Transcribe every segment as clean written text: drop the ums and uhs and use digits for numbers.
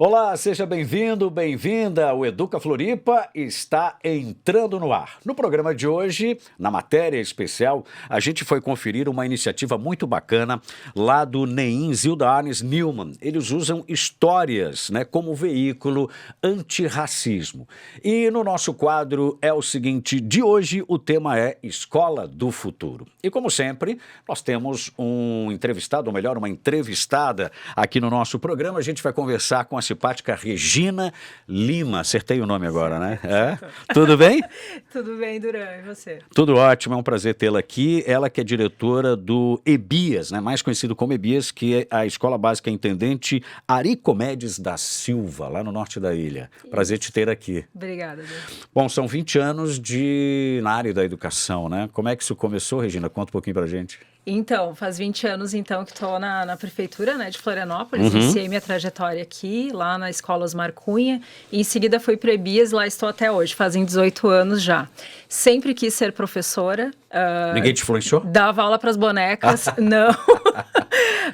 Olá, seja bem-vindo, bem-vinda. O Educa Floripa está entrando no ar. No programa de hoje, na matéria especial, a gente foi conferir uma iniciativa muito bacana lá do NEIM Zilda Arnes Newman. Eles usam histórias, como veículo antirracismo. E no nosso quadro é o seguinte, de hoje o tema é Escola do Futuro. E como sempre, nós temos um entrevistado, ou melhor, uma entrevistada aqui no nosso programa. A gente vai conversar com a simpática Regina Lima. Acertei o nome agora, né? Tudo bem? Tudo bem, Duran. E você? Tudo ótimo, é um prazer tê-la aqui. Ela que é diretora do EBIAS, mais conhecido como EBIAS, que é a Escola Básica Intendente Aricomedes da Silva, lá no norte da ilha. Prazer te ter aqui. Obrigada, Duran. Bom, são 20 anos na área da educação, né? Como é que isso começou, Regina? Conta um pouquinho pra gente. Então, faz 20 anos que estou na prefeitura, de Florianópolis. Iniciei minha trajetória aqui, lá na Escola Osmar Cunha. E em seguida fui para EBIAS, lá estou até hoje, fazem 18 anos já. Sempre quis ser professora. Ninguém te influenciou? Dava aula para as bonecas, não.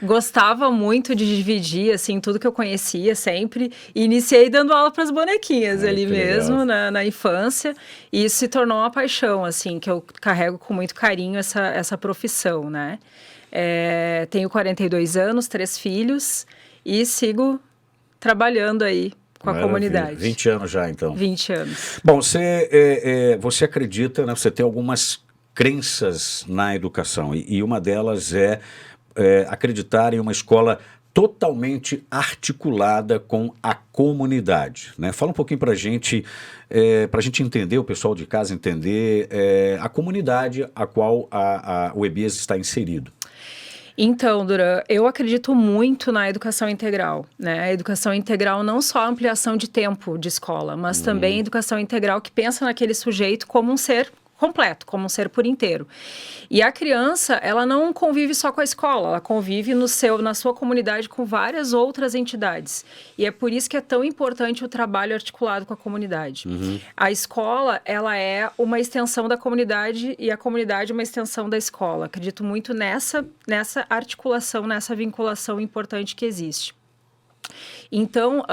Gostava muito de dividir, assim, tudo que eu conhecia sempre. E iniciei dando aula para as bonequinhas ali mesmo, na infância. E isso se tornou uma paixão, assim, que eu carrego com muito carinho essa profissão, né? Tenho 42 anos, 3 filhos e sigo trabalhando aí com a comunidade. 20 anos já, então. 20 anos. Bom, você acredita, você tem algumas crenças na educação e uma delas é acreditar em uma escola totalmente articulada com a comunidade, Fala um pouquinho para a gente entender, o pessoal de casa entender a comunidade a qual o EBIAS está inserido. Então, Duran, eu acredito muito na educação integral, A educação integral não só a ampliação de tempo de escola, mas também a educação integral que pensa naquele sujeito como um ser completo, como um ser por inteiro. E a criança, ela não convive só com a escola, ela convive na sua comunidade com várias outras entidades. E é por isso que é tão importante o trabalho articulado com a comunidade. A escola, ela é uma extensão da comunidade e a comunidade é uma extensão da escola. Acredito muito nessa articulação, nessa vinculação importante que existe. Então,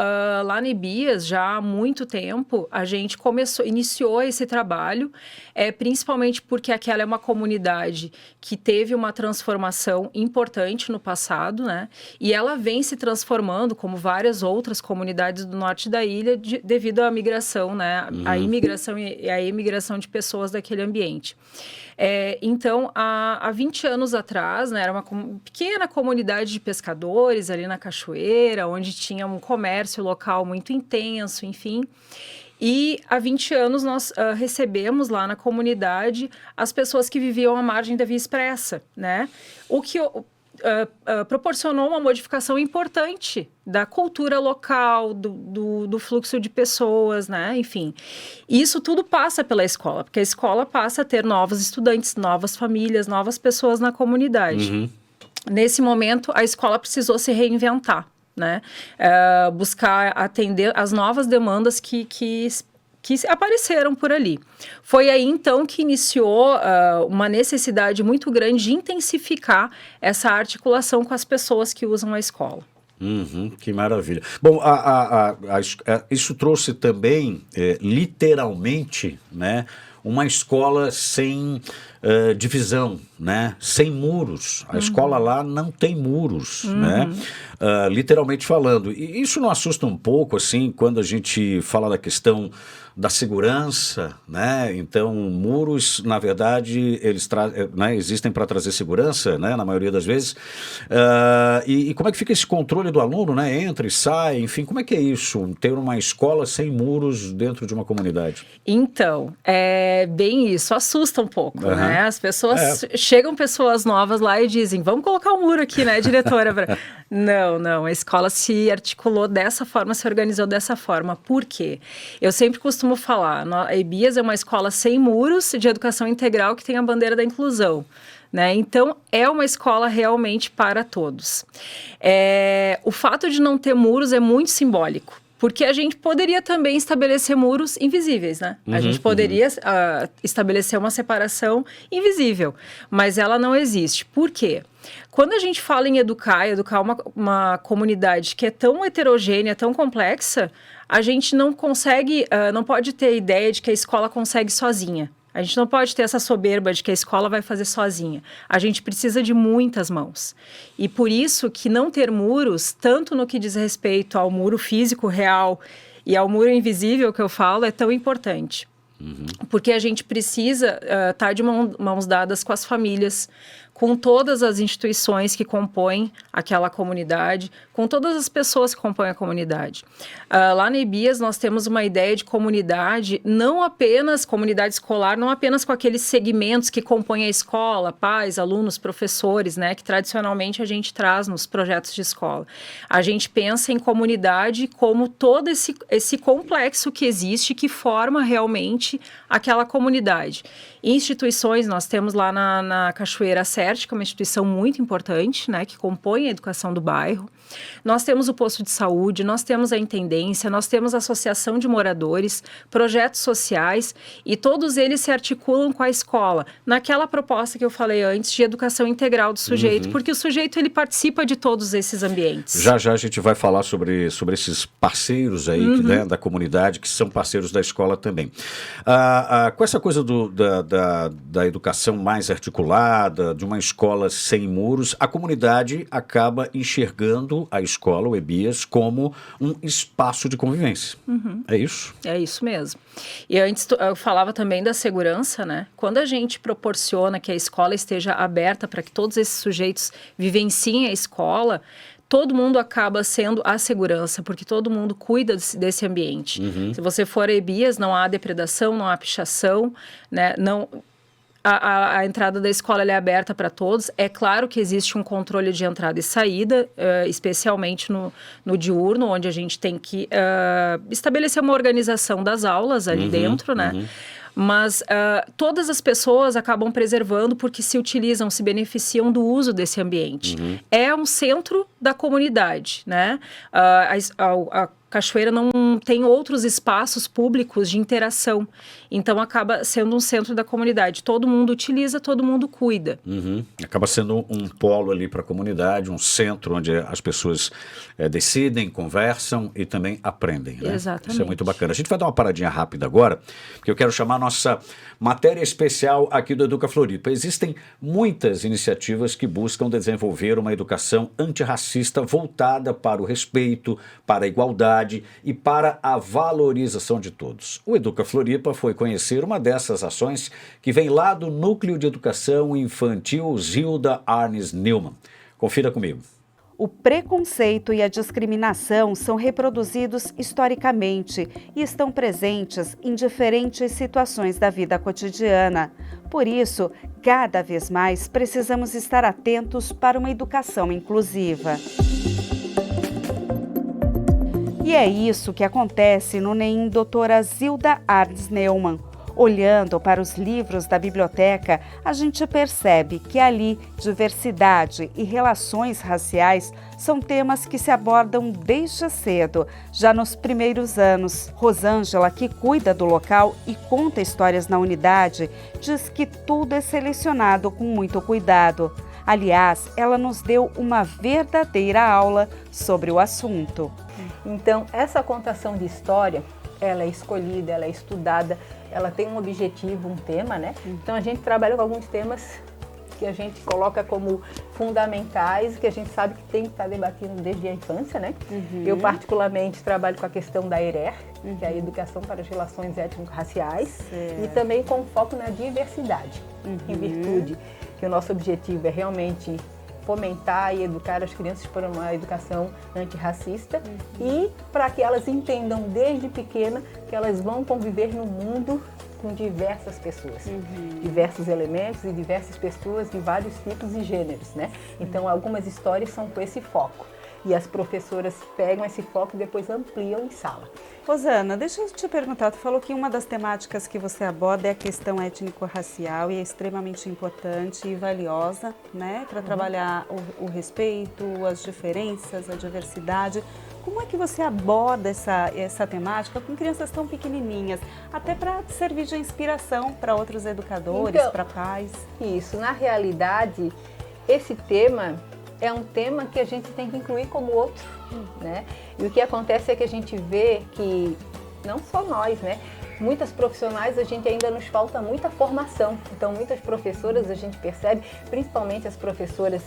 lá no EBIAS, já há muito tempo, a gente iniciou esse trabalho, principalmente porque aquela é uma comunidade que teve uma transformação importante no passado, E ela vem se transformando, como várias outras comunidades do norte da ilha, devido à migração, A imigração e a emigração de pessoas daquele ambiente. Então, há 20 anos atrás, era uma pequena comunidade de pescadores ali na cachoeira, onde tinha um comércio local muito intenso, enfim. E há 20 anos nós recebemos lá na comunidade as pessoas que viviam à margem da Via Expressa, O que proporcionou uma modificação importante da cultura local, do fluxo de pessoas, Enfim, isso tudo passa pela escola, porque a escola passa a ter novos estudantes, novas famílias, novas pessoas na comunidade. Nesse momento, a escola precisou se reinventar, buscar atender as novas demandas que apareceram por ali. Foi aí, então, que iniciou uma necessidade muito grande de intensificar essa articulação com as pessoas que usam a escola. Que maravilha. Bom, isso trouxe também, literalmente, uma escola sem divisão, sem muros. A escola lá não tem muros, literalmente falando. E isso não assusta um pouco, assim, quando a gente fala da questão da segurança, Então, muros, na verdade, eles existem para trazer segurança, na maioria das vezes. E como é que fica esse controle do aluno, Entra e sai, enfim, como é que é isso? Ter uma escola sem muros dentro de uma comunidade? Então, é bem isso, assusta um pouco, As pessoas, chegam pessoas novas lá e dizem, vamos colocar um muro aqui, diretora? Não, a escola se articulou dessa forma, se organizou dessa forma. Por quê? Eu sempre costumo falar, a EBIAS é uma escola sem muros, de educação integral, que tem a bandeira da inclusão. Então, é uma escola realmente para todos. O fato de não ter muros é muito simbólico, Porque a gente poderia também estabelecer muros invisíveis, né? A gente poderia estabelecer uma separação invisível, mas ela não existe. Por quê? Quando a gente fala em educar uma comunidade que é tão heterogênea, tão complexa, a gente não consegue, não pode ter a ideia de que a escola consegue sozinha. A gente não pode ter essa soberba de que a escola vai fazer sozinha. A gente precisa de muitas mãos. E por isso que não ter muros, tanto no que diz respeito ao muro físico real e ao muro invisível que eu falo, é tão importante. Porque a gente precisa estar de mãos dadas com as famílias, com todas as instituições que compõem aquela comunidade, com todas as pessoas que compõem a comunidade. Lá na EBIAS nós temos uma ideia de comunidade, não apenas comunidade escolar, não apenas com aqueles segmentos que compõem a escola, pais, alunos, professores, né, que tradicionalmente a gente traz nos projetos de escola. A gente pensa em comunidade como todo esse complexo que existe, que forma realmente aquela comunidade. Instituições, nós temos lá na Cachoeira Serte, que é uma instituição muito importante, né, que compõe a educação do bairro. Nós temos o posto de saúde, nós temos a intendência, nós temos a associação de moradores, projetos sociais, e todos eles se articulam com a escola, naquela proposta que eu falei antes de educação integral do sujeito, porque o sujeito ele participa de todos esses ambientes. Já a gente vai falar sobre esses parceiros aí, né, da comunidade, que são parceiros da escola também. Com essa coisa da educação mais articulada, de uma escola sem muros, a comunidade acaba enxergando a escola, o EBIAS, como um espaço de convivência. É isso? É isso mesmo. E antes eu falava também da segurança, né? Quando a gente proporciona que a escola esteja aberta para que todos esses sujeitos vivenciem a escola, todo mundo acaba sendo a segurança, porque todo mundo cuida desse ambiente. Se você for a EBIAS, não há depredação, não há pichação, né? Não... A entrada da escola é aberta para todos. É claro que existe um controle de entrada e saída, especialmente no diurno, onde a gente tem que estabelecer uma organização das aulas ali dentro, né? Mas todas as pessoas acabam preservando porque se utilizam, se beneficiam do uso desse ambiente. É um centro da comunidade, né? A Cachoeira não tem outros espaços públicos de interação, então acaba sendo um centro da comunidade. Todo mundo utiliza, todo mundo cuida. Acaba sendo um polo ali para a comunidade, um centro onde as pessoas decidem, conversam e também aprendem, né? Exatamente. Isso é muito bacana. A gente vai dar uma paradinha rápida agora, porque eu quero chamar a nossa matéria especial aqui do Educa Floripa. Existem muitas iniciativas que buscam desenvolver uma educação antirracista voltada para o respeito, para a igualdade e para a valorização de todos. O Educa Floripa foi conhecer uma dessas ações que vem lá do Núcleo de Educação Infantil Zilda Arnes Neumann. Confira comigo. O preconceito e a discriminação são reproduzidos historicamente e estão presentes em diferentes situações da vida cotidiana. Por isso, cada vez mais precisamos estar atentos para uma educação inclusiva. E é isso que acontece no NEM Doutora Zilda Arnes Neumann. Olhando para os livros da biblioteca, a gente percebe que ali diversidade e relações raciais são temas que se abordam desde cedo, já nos primeiros anos. Rosângela, que cuida do local e conta histórias na unidade, diz que tudo é selecionado com muito cuidado. Aliás, ela nos deu uma verdadeira aula sobre o assunto. Então, essa contação de história, ela é escolhida, ela é estudada, ela tem um objetivo, um tema, né? Então, a gente trabalha com alguns temas que a gente coloca como fundamentais, que a gente sabe que tem que estar debatendo desde a infância, né? Eu, particularmente, trabalho com a questão da ERER, que é a Educação para as Relações Étnico-Raciais, e também com foco na diversidade, em virtude que o nosso objetivo é realmente fomentar e educar as crianças para uma educação antirracista e para que elas entendam desde pequena que elas vão conviver no mundo com diversas pessoas, diversos elementos e diversas pessoas de vários tipos e gêneros, né? Então, algumas histórias são com esse foco e as professoras pegam esse foco e depois ampliam em sala. Rosana, deixa eu te perguntar, tu falou que uma das temáticas que você aborda é a questão étnico-racial e é extremamente importante e valiosa, né, para trabalhar o respeito, as diferenças, a diversidade. Como é que você aborda essa temática com crianças tão pequenininhas, até para servir de inspiração para outros educadores, Então, para pais? Isso, na realidade, esse tema é um tema que a gente tem que incluir como outro, né? E o que acontece é que a gente vê que, não só nós, né? Muitas profissionais, a gente ainda nos falta muita formação. Então, muitas professoras, a gente percebe, principalmente as professoras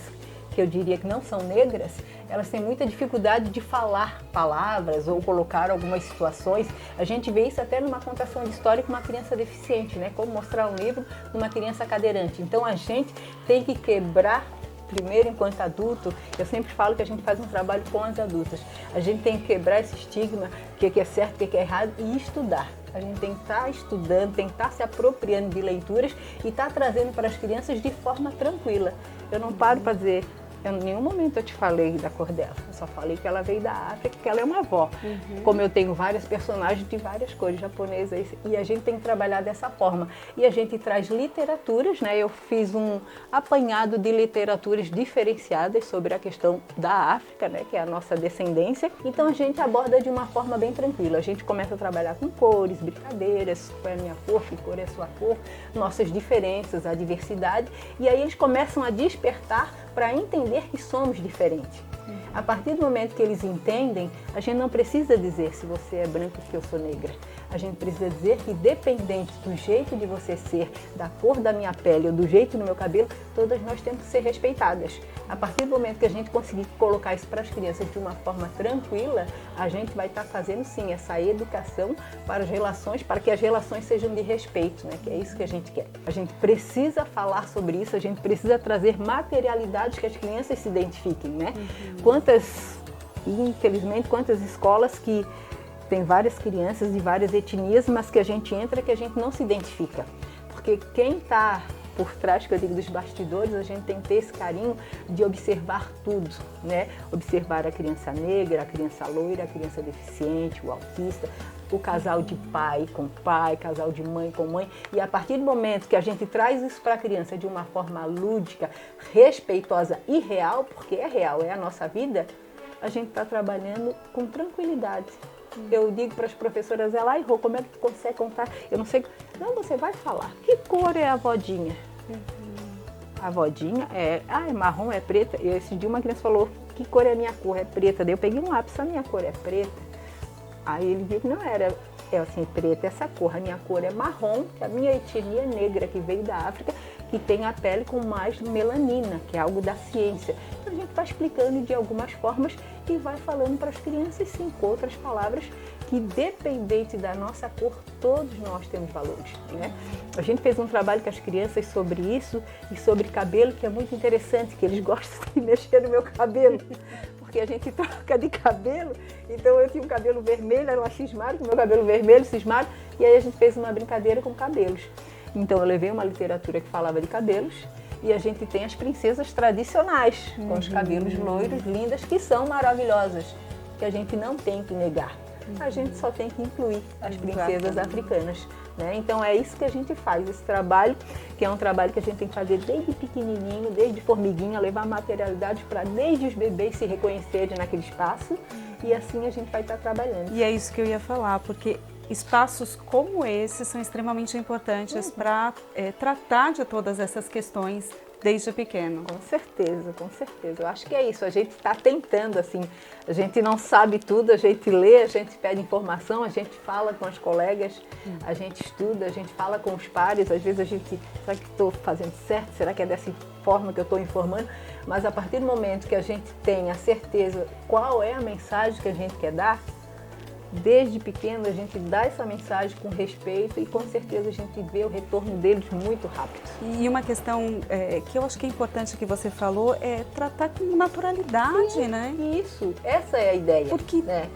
que eu diria que não são negras, elas têm muita dificuldade de falar palavras ou colocar algumas situações. A gente vê isso até numa contação de história com uma criança deficiente, né? Como mostrar um livro numa criança cadeirante. Então, a gente tem que quebrar. Primeiro, enquanto adulto, eu sempre falo que a gente faz um trabalho com as adultas. A gente tem que quebrar esse estigma, o que é certo, o que é errado, e estudar. A gente tem que estar estudando, tem que estar se apropriando de leituras e estar trazendo para as crianças de forma tranquila. Eu não paro para dizer, em nenhum momento eu te falei da cor dela, eu só falei que ela veio da África, que ela é uma avó. Como eu tenho vários personagens de várias cores japonesas, e a gente tem que trabalhar dessa forma. E a gente traz literaturas, né? Eu fiz um apanhado de literaturas diferenciadas sobre a questão da África, né? Que é a nossa descendência. Então a gente aborda de uma forma bem tranquila. A gente começa a trabalhar com cores, brincadeiras, qual é a minha cor, que cor é a sua cor, nossas diferenças, a diversidade. E aí eles começam a despertar para entender que somos diferentes. A partir do momento que eles entendem, a gente não precisa dizer se você é branco que eu sou negra. A gente precisa dizer que, dependente do jeito de você ser, da cor da minha pele ou do jeito do meu cabelo, todas nós temos que ser respeitadas. A partir do momento que a gente conseguir colocar isso para as crianças de uma forma tranquila, a gente vai estar fazendo sim essa educação para as relações, para que as relações sejam de respeito, né? Que é isso que a gente quer. A gente precisa falar sobre isso, a gente precisa trazer materialidades que as crianças se identifiquem, né? Infelizmente, quantas escolas que tem várias crianças de várias etnias, mas que a gente entra que a gente não se identifica. Porque quem está por trás, que eu digo, dos bastidores, a gente tem que ter esse carinho de observar tudo, né? Observar a criança negra, a criança loira, a criança deficiente, o autista, o casal de pai, casal de mãe com mãe. E a partir do momento que a gente traz isso para a criança de uma forma lúdica, respeitosa e real, porque é real, é a nossa vida, a gente está trabalhando com tranquilidade. Eu digo para as professoras, ai, Rô, como é que tu consegue contar? Eu não sei. Não, você vai falar. Que cor é a vodinha? A vodinha é marrom, é preta. E esse dia uma criança falou, que cor é a minha cor? É preta. Daí eu peguei um lápis, a minha cor é preta. Aí ele viu que não era, assim, preta essa cor. A minha cor é marrom, que a minha etnia negra, que veio da África, que tem a pele com mais melanina, que é algo da ciência. Então a gente vai explicando de algumas formas e vai falando para as crianças, sim, com outras palavras, que dependente da nossa cor, todos nós temos valores, né? A gente fez um trabalho com as crianças sobre isso e sobre cabelo, que é muito interessante, que eles gostam de mexer no meu cabelo. Porque a gente troca de cabelo, então eu tinha um cabelo vermelho, elas cismaram com o meu cabelo vermelho, cismaram, e aí a gente fez uma brincadeira com cabelos. Então eu levei uma literatura que falava de cabelos, e a gente tem as princesas tradicionais, com os cabelos loiros, lindas, que são maravilhosas, que a gente não tem que negar. A gente só tem que incluir as princesas africanas, né? Então é isso que a gente faz, esse trabalho, que é um trabalho que a gente tem que fazer desde pequenininho, desde formiguinha, levar materialidade para desde os bebês se reconhecerem naquele espaço, e assim a gente vai estar trabalhando. E é isso que eu ia falar, porque espaços como esse são extremamente importantes para tratar de todas essas questões desde pequeno. Com certeza, com certeza. Eu acho que é isso, a gente está tentando, assim, a gente não sabe tudo, a gente lê, a gente pede informação, a gente fala com as colegas, a gente estuda, a gente fala com os pares, às vezes a gente, será que estou fazendo certo? Será que é dessa forma que eu estou informando? Mas a partir do momento que a gente tem a certeza qual é a mensagem que a gente quer dar, desde pequeno a gente dá essa mensagem com respeito e com certeza a gente vê o retorno deles muito rápido. E uma questão que eu acho que é importante que você falou é tratar com naturalidade, sim, né? Isso, essa é a ideia. Porque né?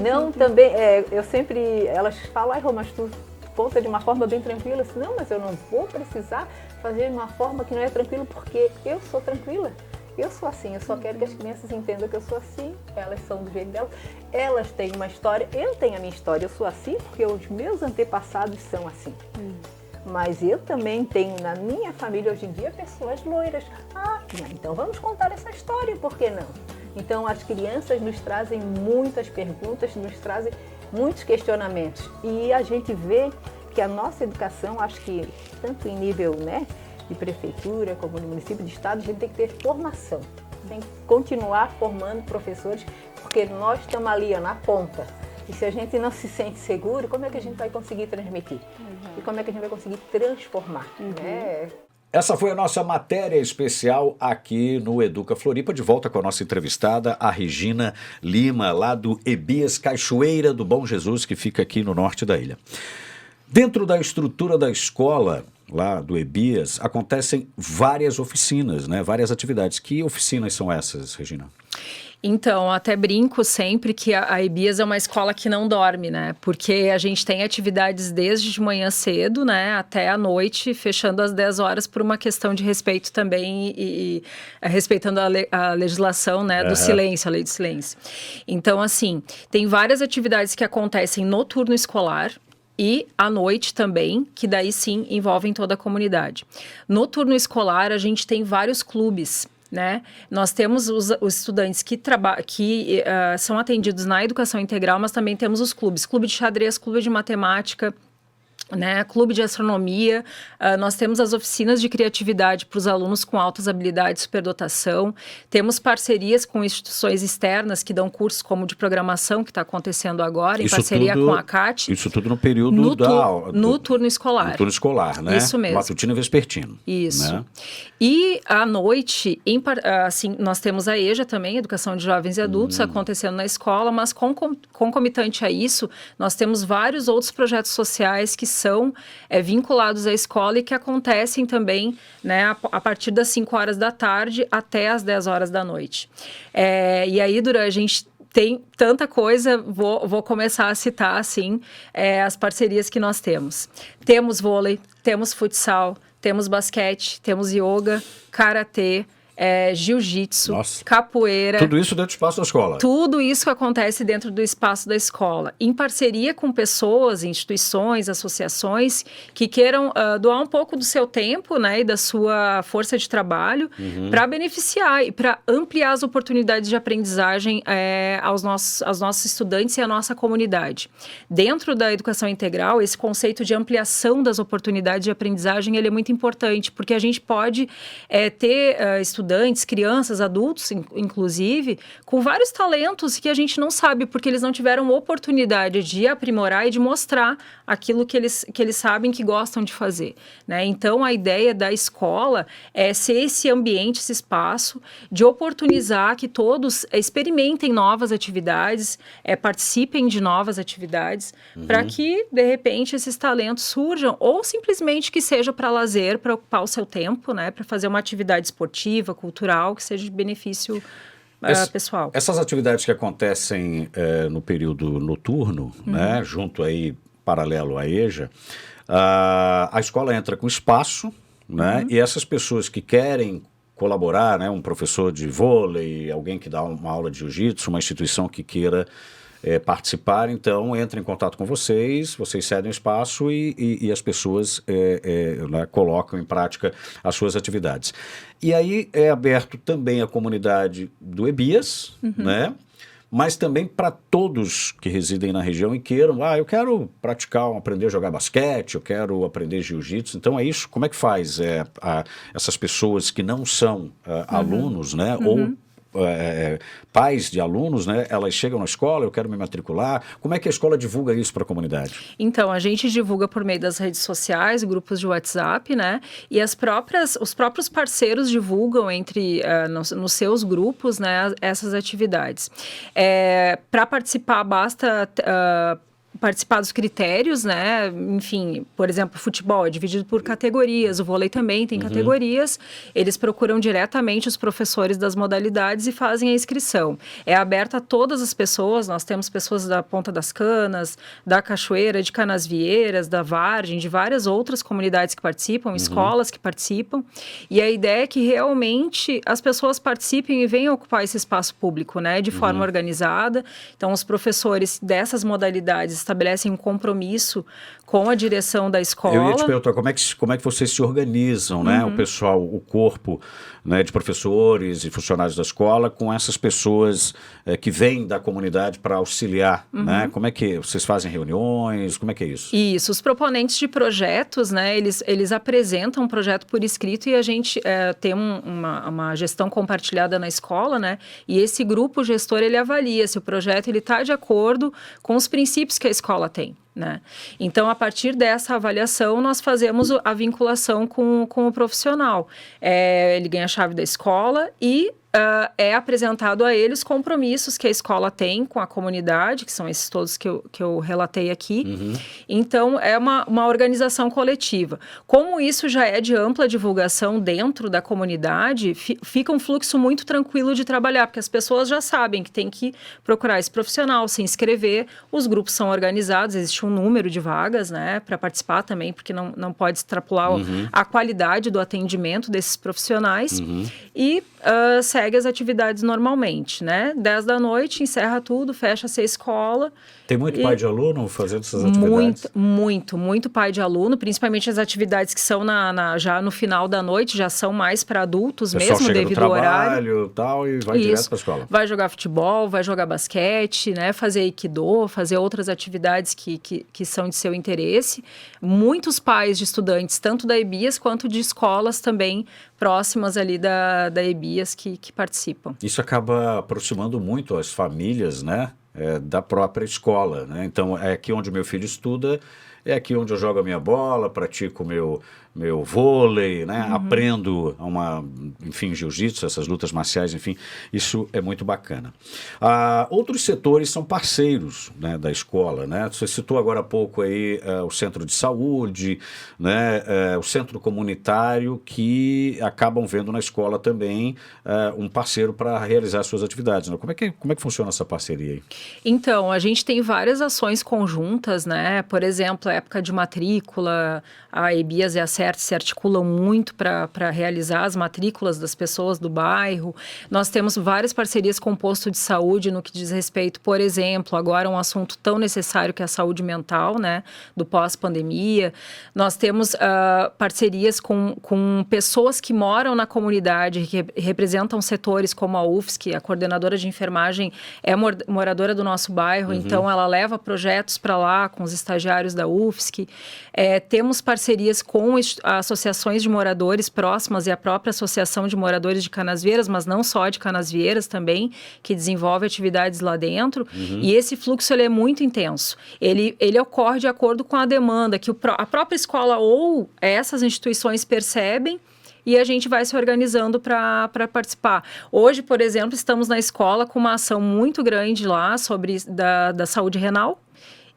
Não também, eu sempre, elas falam, ai Rô, mas tu conta de uma forma bem tranquila. Assim, não, mas eu não vou precisar fazer de uma forma que não é tranquila porque eu sou tranquila. Eu sou assim, eu só quero que as crianças entendam que eu sou assim, elas são do jeito delas, elas têm uma história, eu tenho a minha história, eu sou assim porque os meus antepassados são assim. Mas eu também tenho na minha família hoje em dia pessoas loiras. Ah, então vamos contar essa história, por que não? Então, as crianças nos trazem muitas perguntas, nos trazem muitos questionamentos. E a gente vê que a nossa educação, acho que tanto em nível, né, de prefeitura como no município, de estado, a gente tem que ter formação. Tem que continuar formando professores, porque nós estamos ali na ponta. E se a gente não se sente seguro, como é que a gente vai conseguir transmitir? E como é que a gente vai conseguir transformar? Né? Essa foi a nossa matéria especial aqui no Educa Floripa, de volta com a nossa entrevistada, a Regina Lima, lá do EBIAS Cachoeira do Bom Jesus, que fica aqui no norte da ilha. Dentro da estrutura da escola, lá do EBIAS, acontecem várias oficinas, né? Várias atividades. Que oficinas são essas, Regina? Então, até brinco sempre que a EBIAS é uma escola que não dorme, né? Porque a gente tem atividades desde de manhã cedo, né? Até à noite, fechando às 10 horas por uma questão de respeito também e respeitando a legislação, né? Do silêncio, a lei do silêncio. Então, assim, tem várias atividades que acontecem no turno escolar, e à noite também, que daí sim envolvem toda a comunidade. No turno escolar, a gente tem vários clubes, né? Nós temos os estudantes que são atendidos na educação integral, mas também temos os clubes. Clube de xadrez, clube de matemática, né, clube de astronomia, nós temos as oficinas de criatividade para os alunos com altas habilidades, superdotação, temos parcerias com instituições externas que dão cursos como de programação, que está acontecendo agora, em parceria com a CAT. Isso tudo no período no turno escolar. No turno escolar, né? Isso mesmo. Matutino e vespertino. Isso. Né? E à noite, assim, nós temos a EJA também, Educação de Jovens e Adultos, acontecendo na escola, mas concomitante a isso, nós temos vários outros projetos sociais que são vinculados à escola e que acontecem também, né, a partir das 5 horas da tarde até as 10 horas da noite. E aí, a gente tem tanta coisa, vou começar a citar, assim, as parcerias que nós temos. Temos vôlei, temos futsal, temos basquete, temos yoga, karatê, jiu-jitsu, capoeira. Tudo isso dentro do espaço da escola? Tudo isso acontece dentro do espaço da escola, em parceria com pessoas, instituições, associações que queiram doar um pouco do seu tempo, né, e da sua força de trabalho para beneficiar e para ampliar as oportunidades de aprendizagem aos nossos estudantes e à nossa comunidade. Dentro da educação integral, esse conceito de ampliação das oportunidades de aprendizagem ele é muito importante, porque a gente pode ter estudantes, crianças, adultos, inclusive, com vários talentos que a gente não sabe, porque eles não tiveram oportunidade de aprimorar e de mostrar aquilo que eles sabem que gostam de fazer, né? Então, a ideia da escola é ser esse ambiente, esse espaço, de oportunizar que todos experimentem novas atividades, participem de novas atividades, para que, de repente, esses talentos surjam, ou simplesmente que seja para lazer, para ocupar o seu tempo, né? Para fazer uma atividade esportiva, cultural, que seja de benefício pessoal. Essas atividades que acontecem no período noturno, né, junto aí, paralelo à EJA, a escola entra com espaço, né, e essas pessoas que querem colaborar, né, um professor de vôlei, alguém que dá uma aula de jiu-jitsu, uma instituição que queira participar, então entra em contato com vocês cedem o espaço e as pessoas né, colocam em prática as suas atividades. E aí é aberto também a comunidade do EBIAS, né? Mas também para todos que residem na região e queiram, eu quero aprender a jogar basquete, eu quero aprender jiu-jitsu. Então é isso, como é que faz essas pessoas que não são alunos, né? Ou pais de alunos, né? Elas chegam na escola, eu quero me matricular. Como é que a escola divulga isso para a comunidade? Então, a gente divulga por meio das redes sociais, grupos de WhatsApp, né? E os próprios parceiros divulgam nos seus grupos, né, essas atividades. Para participar, basta participar dos critérios, né? Enfim, por exemplo, o futebol é dividido por categorias, o vôlei também tem categorias. Eles procuram diretamente os professores das modalidades e fazem a inscrição. É aberta a todas as pessoas, nós temos pessoas da Ponta das Canas, da Cachoeira, de Canasvieiras, da Vargem, de várias outras comunidades que participam, escolas que participam. E a ideia é que realmente as pessoas participem e venham ocupar esse espaço público, né? De forma organizada. Então, os professores dessas modalidades estabelecem um compromisso com a direção da escola. Eu ia te perguntar como é que vocês se organizam, né? O pessoal, o corpo, né, de professores e funcionários da escola com essas pessoas que vêm da comunidade para auxiliar, né? Como é que vocês fazem reuniões? Como é que é isso? Isso, os proponentes de projetos, né, eles apresentam um projeto por escrito e a gente tem uma gestão compartilhada na escola, né, e esse grupo gestor, ele avalia se o projeto está de acordo com os princípios que a escola tem. Né? Então, a partir dessa avaliação, nós fazemos a vinculação com o profissional. Ele ganha a chave da escola e é apresentado a ele os compromissos que a escola tem com a comunidade, que são esses todos que eu relatei aqui. Então, é uma organização coletiva. Como isso já é de ampla divulgação dentro da comunidade, fica um fluxo muito tranquilo de trabalhar, porque as pessoas já sabem que tem que procurar esse profissional, se inscrever, os grupos são organizados, existe um número de vagas, né, para participar também, porque não pode extrapolar a qualidade do atendimento desses profissionais, e segue as atividades normalmente, né? 10 da noite, encerra tudo, fecha-se a escola. Tem muito pai de aluno fazendo essas atividades? Muito pai de aluno, principalmente as atividades que são já no final da noite, já são mais para adultos mesmo, devido ao horário. Tal, e vai direto para a escola. Vai jogar futebol, vai jogar basquete, né? Fazer aikido, fazer outras atividades que são de seu interesse. Muitos pais de estudantes, tanto da EBIAS quanto de escolas também próximas ali da EBIAS que participam. Isso acaba aproximando muito as famílias, né, da própria escola, né? Então, é aqui onde o meu filho estuda, é aqui onde eu jogo a minha bola, pratico meu vôlei, né? Aprendo enfim, jiu-jitsu, essas lutas marciais, enfim, isso é muito bacana. Outros setores são parceiros, né, da escola, né? Você citou agora há pouco aí o centro de saúde, né, o centro comunitário, que acabam vendo na escola também um parceiro para realizar suas atividades, né? Como é que funciona essa parceria aí? Então, a gente tem várias ações conjuntas, né? Por exemplo, a época de matrícula, a EBIAS e a CERT se articulam muito para realizar as matrículas das pessoas do bairro. Nós temos várias parcerias com o posto de saúde no que diz respeito, por exemplo, agora um assunto tão necessário que é a saúde mental, né, do pós-pandemia. Nós temos parcerias com pessoas que moram na comunidade, que representam setores como a UFSC, a coordenadora de enfermagem é moradora do nosso bairro, então ela leva projetos para lá com os estagiários da UFSC. Temos parcerias com associações de moradores próximas e a própria Associação de Moradores de Canasvieiras, mas não só de Canasvieiras também, que desenvolve atividades lá dentro. E esse fluxo ele é muito intenso. Ele ocorre de acordo com a demanda que a própria escola ou essas instituições percebem, e a gente vai se organizando para participar. Hoje, por exemplo, estamos na escola com uma ação muito grande lá sobre da saúde renal.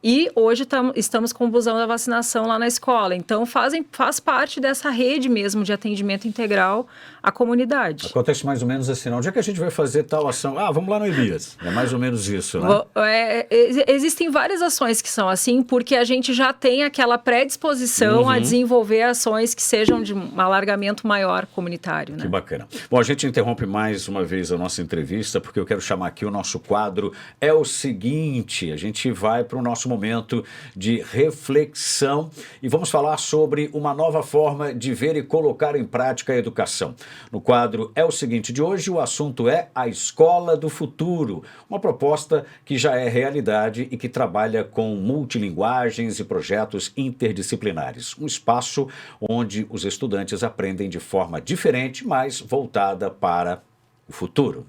E hoje estamos com o busão da vacinação lá na escola. Então, faz parte dessa rede mesmo de atendimento integral à comunidade. Acontece mais ou menos assim, onde é que a gente vai fazer tal ação? Vamos lá no EBIAS. É mais ou menos isso, né? Existem várias ações que são assim, porque a gente já tem aquela predisposição a desenvolver ações que sejam de um alargamento maior comunitário, né? Que bacana. Bom, a gente interrompe mais uma vez a nossa entrevista, porque eu quero chamar aqui o nosso quadro. É o seguinte, a gente vai para o nosso momento de reflexão e vamos falar sobre uma nova forma de ver e colocar em prática a educação. No quadro É o Seguinte de hoje, o assunto é a Escola do Futuro, uma proposta que já é realidade e que trabalha com multilinguagens e projetos interdisciplinares. Um espaço onde os estudantes aprendem de forma diferente, mas voltada para o futuro.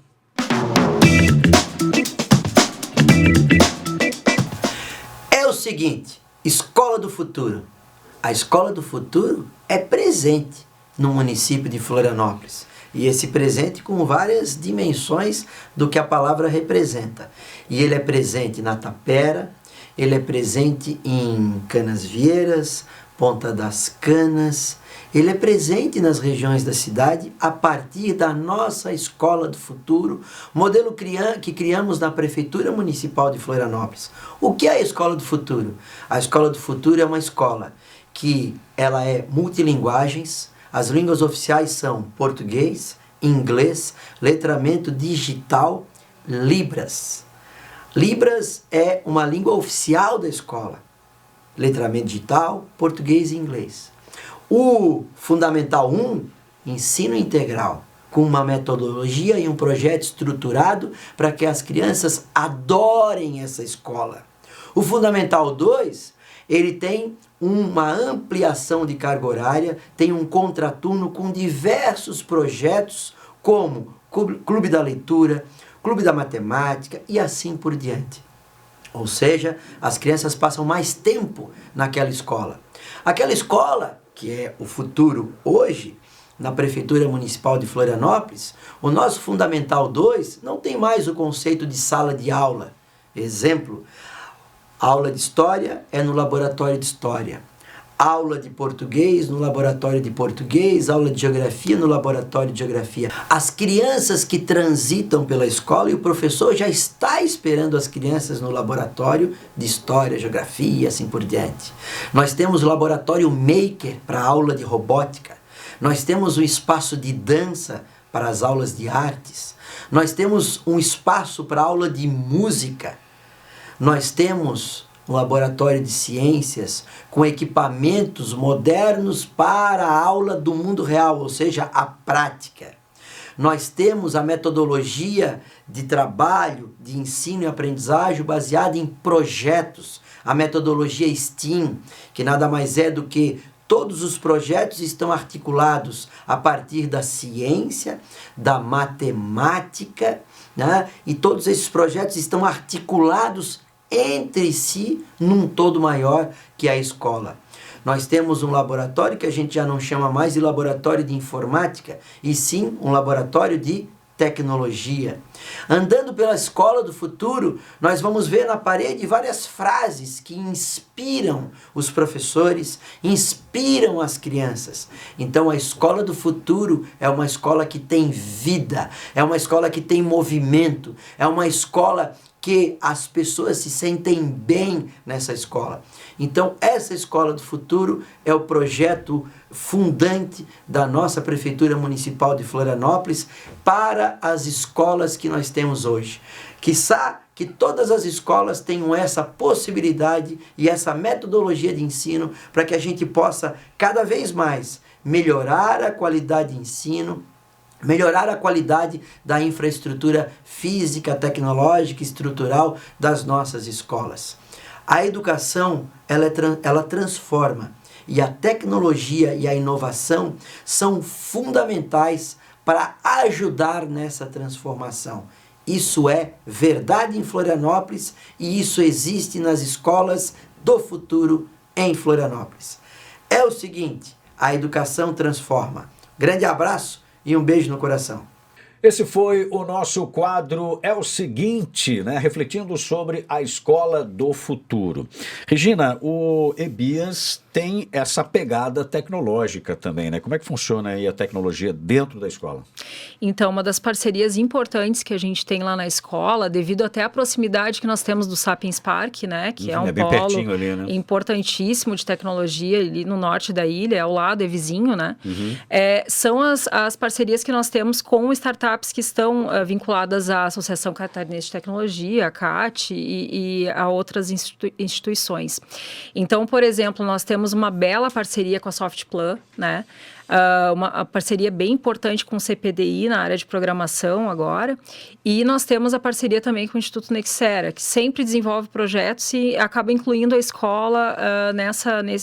É o seguinte, Escola do Futuro. A Escola do Futuro é presente no município de Florianópolis. E esse presente com várias dimensões do que a palavra representa. E ele é presente na Tapera, ele é presente em Canasvieiras, Ponta das Canas, ele é presente nas regiões da cidade a partir da nossa Escola do Futuro, modelo que criamos na Prefeitura Municipal de Florianópolis. O que é a Escola do Futuro? A Escola do Futuro é uma escola que ela é multilinguagens, as línguas oficiais são português, inglês, letramento digital, Libras. Libras é uma língua oficial da escola. Letramento digital, português e inglês. O Fundamental 1, ensino integral, com uma metodologia e um projeto estruturado para que as crianças adorem essa escola. O Fundamental 2, ele tem uma ampliação de carga horária, tem um contraturno com diversos projetos, como Clube da Leitura, Clube da Matemática e assim por diante. Ou seja, as crianças passam mais tempo naquela escola. Aquela escola, que é o futuro hoje, na Prefeitura Municipal de Florianópolis, o nosso Fundamental 2 não tem mais o conceito de sala de aula. Exemplo, aula de História é no laboratório de História. Aula de Português no laboratório de Português, aula de Geografia no laboratório de Geografia. As crianças que transitam pela escola e o professor já está esperando as crianças no laboratório de História, Geografia e assim por diante. Nós temos o laboratório Maker para a aula de robótica. Nós temos o espaço de dança para as aulas de artes. Nós temos um espaço para a aula de música. Nós temos um laboratório de ciências com equipamentos modernos para a aula do mundo real, ou seja, a prática. Nós temos a metodologia de trabalho, de ensino e aprendizagem baseada em projetos, a metodologia STEAM, que nada mais é do que todos os projetos estão articulados a partir da ciência, da matemática, né? E todos esses projetos estão articulados entre si num todo maior que a escola. Nós temos um laboratório que a gente já não chama mais de laboratório de informática, e sim um laboratório de tecnologia. Andando pela escola do futuro, nós vamos ver na parede várias frases que inspiram os professores, inspiram as crianças. Então a escola do futuro é uma escola que tem vida, é uma escola que tem movimento, é uma escola que as pessoas se sentem bem nessa escola. Então, essa escola do futuro é o projeto fundante da nossa Prefeitura Municipal de Florianópolis para as escolas que nós temos hoje. Quiçá que todas as escolas tenham essa possibilidade e essa metodologia de ensino para que a gente possa cada vez mais melhorar a qualidade de ensino, melhorar a qualidade da infraestrutura física, tecnológica e estrutural das nossas escolas. A educação, ela transforma, e a tecnologia e a inovação são fundamentais para ajudar nessa transformação. Isso é verdade em Florianópolis e isso existe nas escolas do futuro em Florianópolis. É o seguinte, a educação transforma. Grande abraço e um beijo no coração. Esse foi o nosso quadro É o Seguinte, né? Refletindo sobre a escola do futuro. Regina, o EBIAS tem essa pegada tecnológica também, né? Como é que funciona aí a tecnologia dentro da escola? Então, uma das parcerias importantes que a gente tem lá na escola, devido até à proximidade que nós temos do Sapiens Park, né? Que é um bem polo pertinho ali, né? importantíssimo de tecnologia ali no norte da ilha, ao lado, é vizinho, né? São as parcerias que nós temos com startups que estão vinculadas à Associação Catarinense de Tecnologia, a CAT, e a outras instituições. Então, por exemplo, nós temos uma bela parceria com a Softplan, né? Uma parceria bem importante com o CPDI na área de programação agora, e nós temos a parceria também com o Instituto Nexera, que sempre desenvolve projetos e acaba incluindo a escola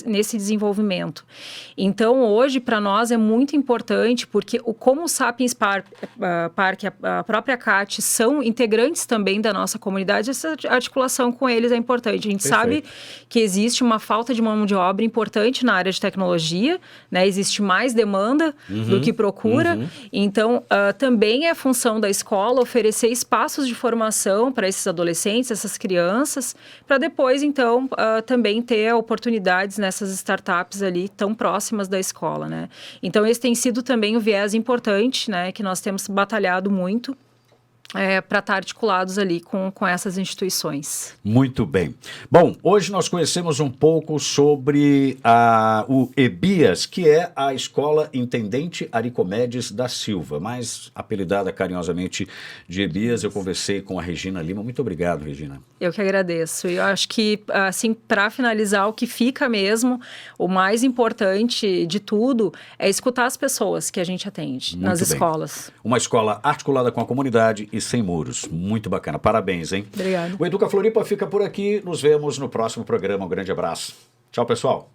nesse desenvolvimento. Então, hoje, para nós é muito importante, porque como o Sapiens Park, a própria CAT, são integrantes também da nossa comunidade, essa articulação com eles é importante. A gente sabe que existe uma falta de mão de obra importante na área de tecnologia, né? Existe mais demanda do que procura. Então, também é função da escola oferecer espaços de formação para esses adolescentes, essas crianças, para depois, então, também ter oportunidades nessas startups ali tão próximas da escola, né? Então, esse tem sido também um viés importante, né, que nós temos batalhado muito para estar articulados ali com essas instituições. Muito bem. Bom, hoje nós conhecemos um pouco sobre o EBIAS, que é a Escola Intendente Aricomedes da Silva, mais apelidada carinhosamente de EBIAS. Eu conversei com a Regina Lima. Muito obrigado, Regina. Eu que agradeço. E eu acho que, assim, para finalizar, o que fica mesmo, o mais importante de tudo, é escutar as pessoas que a gente atende nas escolas. Uma escola articulada com a comunidade e sem muros. Muito bacana. Parabéns, hein? Obrigada. O Educa Floripa fica por aqui. Nos vemos no próximo programa. Um grande abraço. Tchau, pessoal.